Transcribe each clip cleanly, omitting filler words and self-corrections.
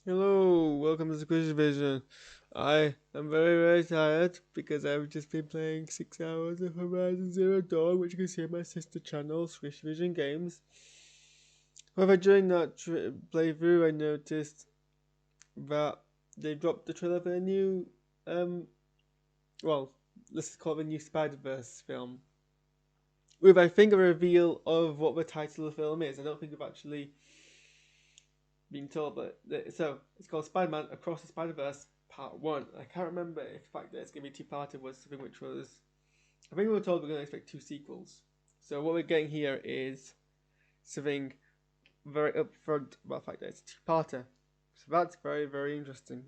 Hello, welcome to SquishiVision. I am very tired because I've just been playing 6 hours of Horizon Zero Dawn, which you can see on my sister channel, SquishiVision Games. However, during that playthrough, I noticed that they dropped the trailer for a new, um, well, let's call it a new Spider-Verse film. With, I think, a reveal of what the title of the film is. I don't think we've actually been told, but so it's called Spider-Man Across the Spider-Verse Part 1. I can't remember if the fact that it's going to be two-parted was something which was... I think we were told we're going to expect 2 sequels. So what we're getting here is something very upfront about the fact that it's a two-parter. So that's very interesting.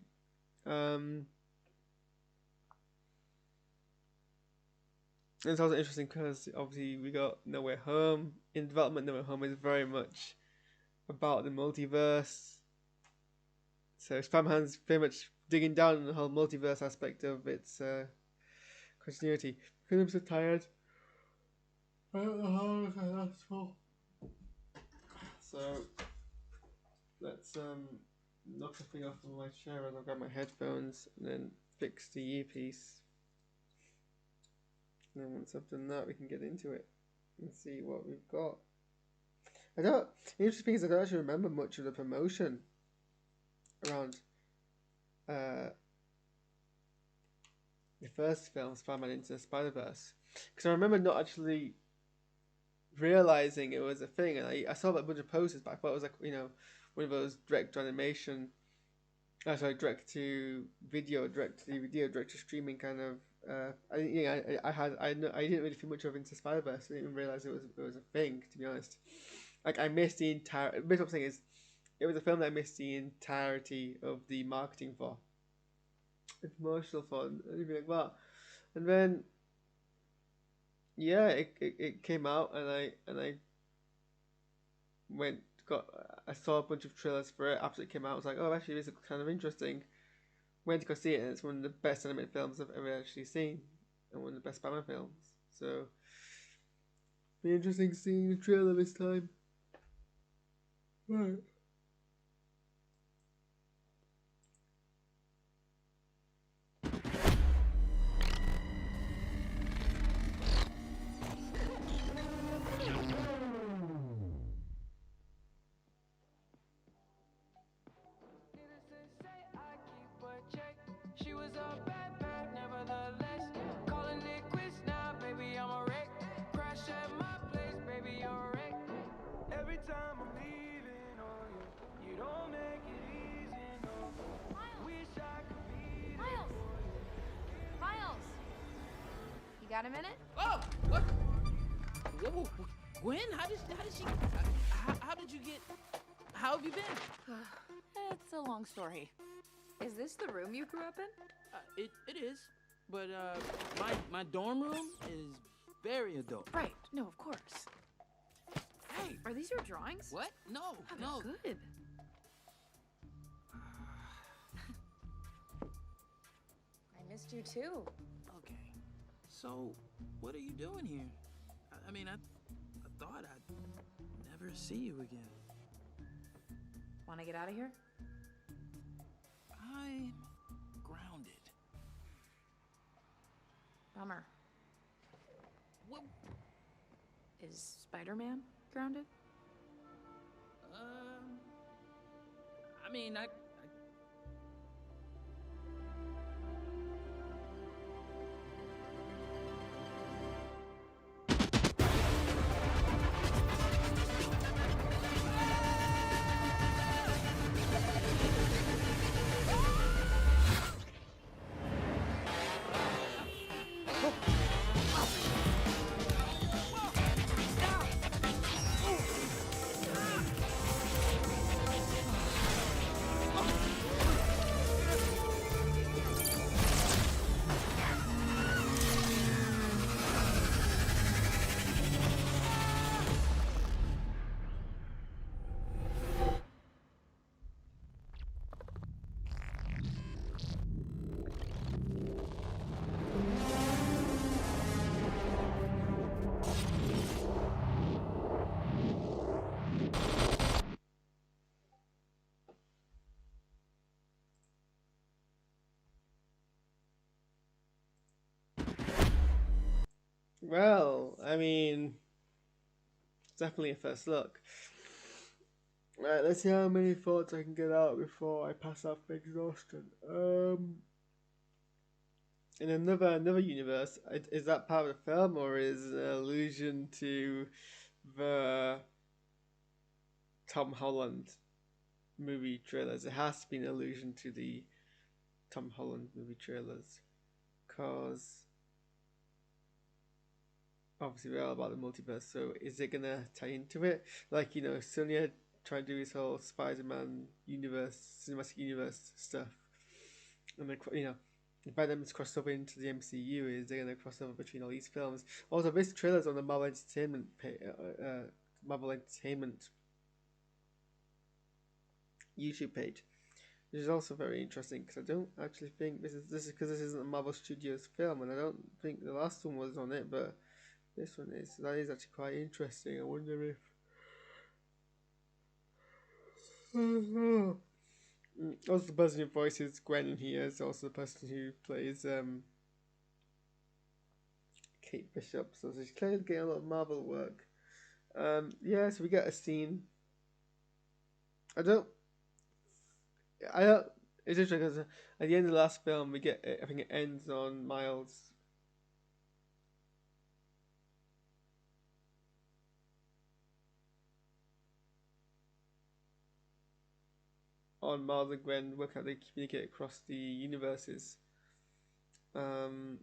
It's also interesting because obviously we got No Way Home. In development, No Way Home is very much about the multiverse. So Spider-Man's very much digging down on the whole multiverse aspect of its continuity. Because I'm so tired. I don't know how long I last for. So let's knock the thing off from my chair and I'll grab my headphones and then fix the earpiece. And then once I've done that, we can get into it and see what we've got. The interesting thing is I don't actually remember much of the promotion around the first film, Spider-Man Into the Spider-Verse, because I remember not actually realizing it was a thing, and I saw a bunch of posters, but I thought it was like, one of those direct to animation, direct to video, direct to DVD, direct to streaming kind of. I didn't really think much of Into Spider-Verse. I didn't even realize it was a thing, to be honest. Like I missed the entire. The big thing is, it was a film that I missed the entirety of the marketing for, the promotional for, anything like that. And then, yeah, it came out, and I went got I saw a bunch of trailers for it after it came out. I was like, oh, actually, this is kind of interesting. Went to go see it, and it's one of the best animated films I've ever actually seen, and one of the best Spider-Man films. So, be interesting seeing the trailer this time. Right. She was a bad, nevertheless. Calling it quits now, baby, I'm a wreck. Crash at my place, baby, you're a wreck. Every time I'm leaving on you, you don't make it easy, no. Wish I could be Miles! Miles! You got a minute? Oh, what? Whoa, Gwen, how did she? How did you get? How have you been? It's a long story. Is this the room you grew up in? It is, but my dorm room is very adult. Right. No, of course. Hey, are these your drawings? What? No, Oh, they're no. good. I missed you too. Okay, so what are you doing here? I mean, I thought I'd never see you again. Want to get out of here? I'm grounded. Bummer. What? Is Spider-Man grounded? I mean, I Well, I mean, it's definitely a first look. Right, let's see how many thoughts I can get out before I pass out for exhaustion. In another universe, is that part of the film or is it an allusion to the Tom Holland movie trailers? It has to be an allusion to the Tom Holland movie trailers, cause obviously we're all about the multiverse. So is it gonna tie into it? Like, Sonya trying to do this whole Spider-Man universe, cinematic universe stuff, and then by them it's crossed over into the MCU. Is they gonna cross over between all these films? Also, this trailer's on the Marvel Entertainment YouTube page, which is also very interesting because I don't actually think this is because this isn't a Marvel Studios film, and I don't think the last one was on it, but this one is. So that is actually quite interesting. I wonder if. Also, the person who voices Gwen in here is also the person who plays Kate Bishop, so she's clearly getting a lot of Marvel work. Yeah, so we get a scene. I don't. It's interesting because at the end of the last film, we get. I think it ends on Miles. On Miles and Gwen, work how they communicate across the universes. And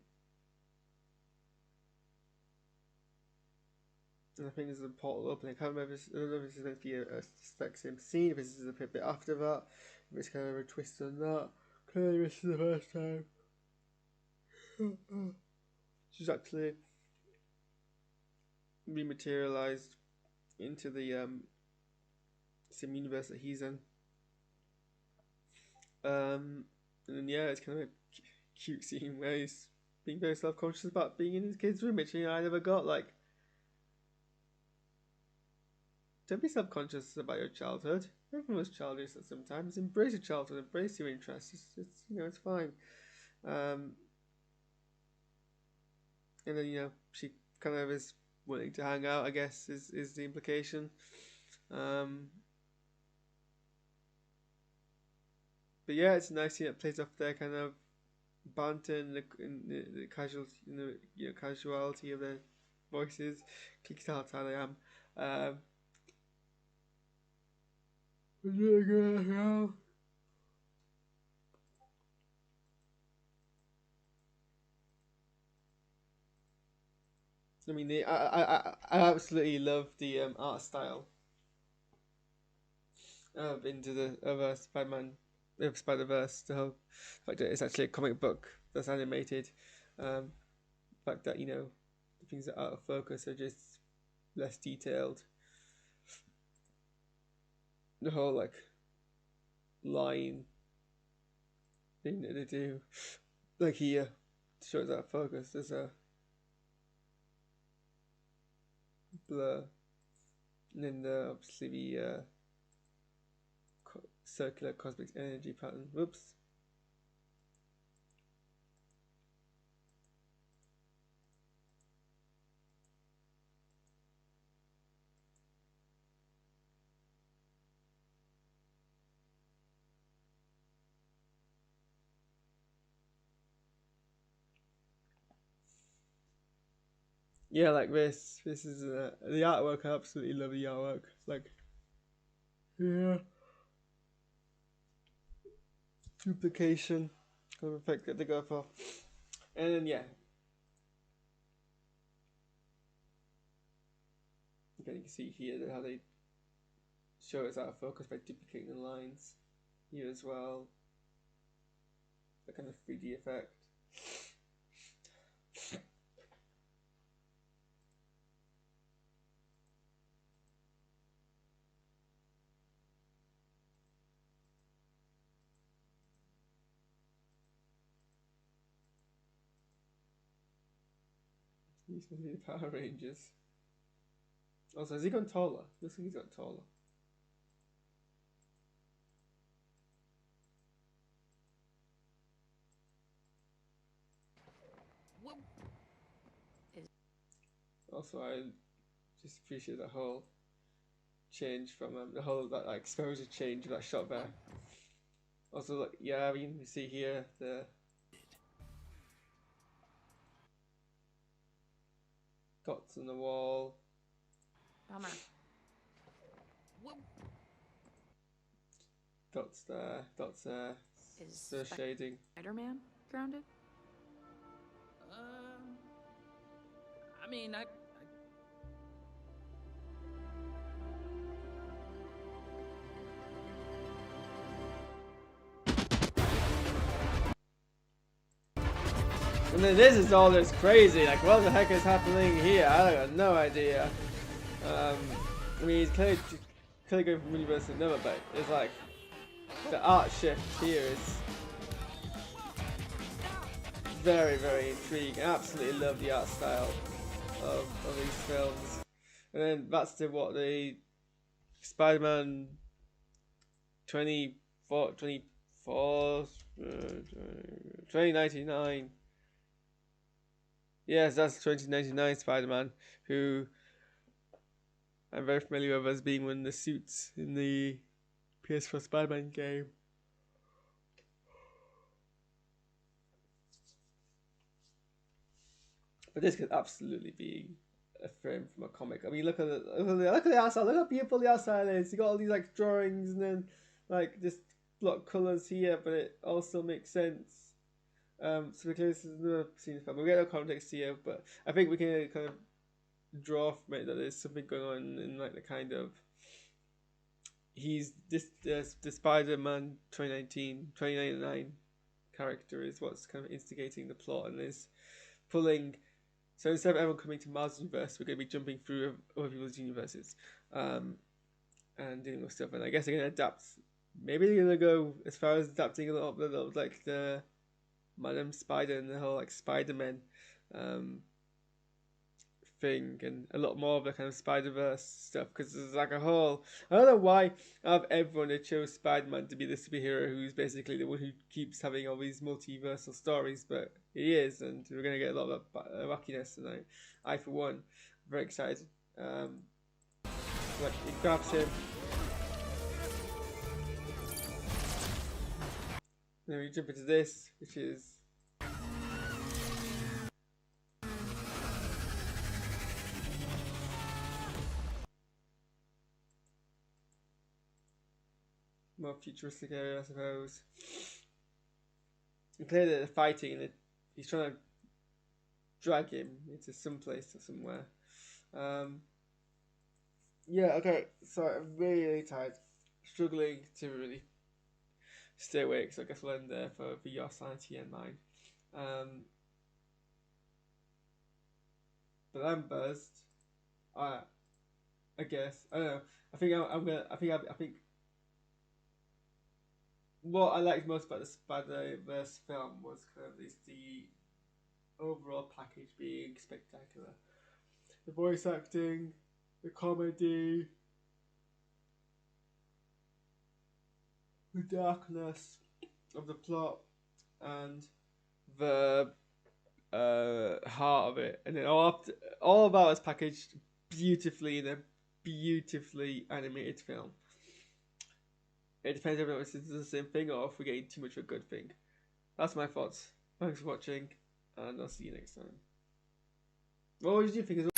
I think there's a portal opening. I can't remember. I don't know if this is meant to be a exact same scene. If this is a bit after that. If it's kind of a twist on that. Clearly, this is the first time. She's actually rematerialized into the same universe that he's in. And then yeah, it's kind of a cute scene where he's being very self-conscious about being in his kid's room, which I never got. Like, don't be self-conscious about your childhood. Everyone was childish at some times. Embrace your childhood. Embrace your interests. It's fine. And then she kind of is willing to hang out, I guess, is the implication. But yeah, it's nice seeing it plays off their kind of banter and the casual, casuality of their voices. Click how tired I am. I mean, I absolutely love the art style of Into the Spider-Man, Spider-Verse. The fact that it's actually a comic book that's animated. The fact that the things that are out of focus are just less detailed. The whole like line thing that they do, like here, shows out of focus. There's a blur, and then obviously the circular cosmic energy pattern. Whoops. Yeah, like this. This is the artwork. I absolutely love the artwork. It's like, yeah, duplication kind of effect that they go for. And then yeah, again you can see here how they show it's out of focus by duplicating the lines here as well. The kind of 3D effect. These are the Power Rangers. Also, has he gone taller? Looks like he's got taller. What? Also, I just appreciate the whole change from the whole that like, exposure change of that shot there. Also, look, yeah, I mean, you see here the dots on the wall. Bummer. What? Dots there, dots there. Is The shading. Spider-Man grounded? I mean, I And then this is all just crazy. Like, what the heck is happening here? I got no idea. I mean, he's clearly going from universe to another, but it's like the art shift here is very, very intriguing. I absolutely love the art style of these films. And then that's what the Spider-Man 2099. Yes, that's 2099 Spider-Man, who I'm very familiar with as being one of the suits in the PS4 Spider-Man game. But this could absolutely be a frame from a comic. I mean, look at the outside. Look how beautiful the outside is. You got all these like drawings and then like just block colors here, but it also makes sense. So because this is another scene film, we get no context here, but I think we can kind of draw from it that there's something going on in like the kind of he's this the Spider-Man 2099 character is what's kind of instigating the plot and is pulling. So instead of everyone coming to Mars universe, we're going to be jumping through other people's universes, and dealing with stuff. And I guess they're going to adapt. Maybe they're going to go as far as adapting a little bit of like the Madam Spider and the whole like Spider-Man thing, and a lot more of the kind of Spider-Verse stuff, because there's like a whole, I don't know why out of everyone they chose Spider-Man to be the superhero who's basically the one who keeps having all these multiversal stories, but he is, and we're going to get a lot of wackiness, and I for one, am very excited. Like, it grabs him. Then we jump into this, which is more futuristic area, I suppose. And clearly they're fighting, and he's trying to drag him into some place or somewhere. Yeah, okay, so I'm really, really tired. Struggling to really stay awake, so I guess we'll end there for your sanity and mine. But I'm buzzed. I guess I don't know. I think what I liked most about the Spider-Verse film was kind of the overall package being spectacular. The voice acting, the comedy, the darkness of the plot, and the heart of it, and then all of that was packaged beautifully in a beautifully animated film. It depends if it's the same thing or if we're getting too much of a good thing. That's my thoughts. Thanks for watching, and I'll see you next time. What did you think as well?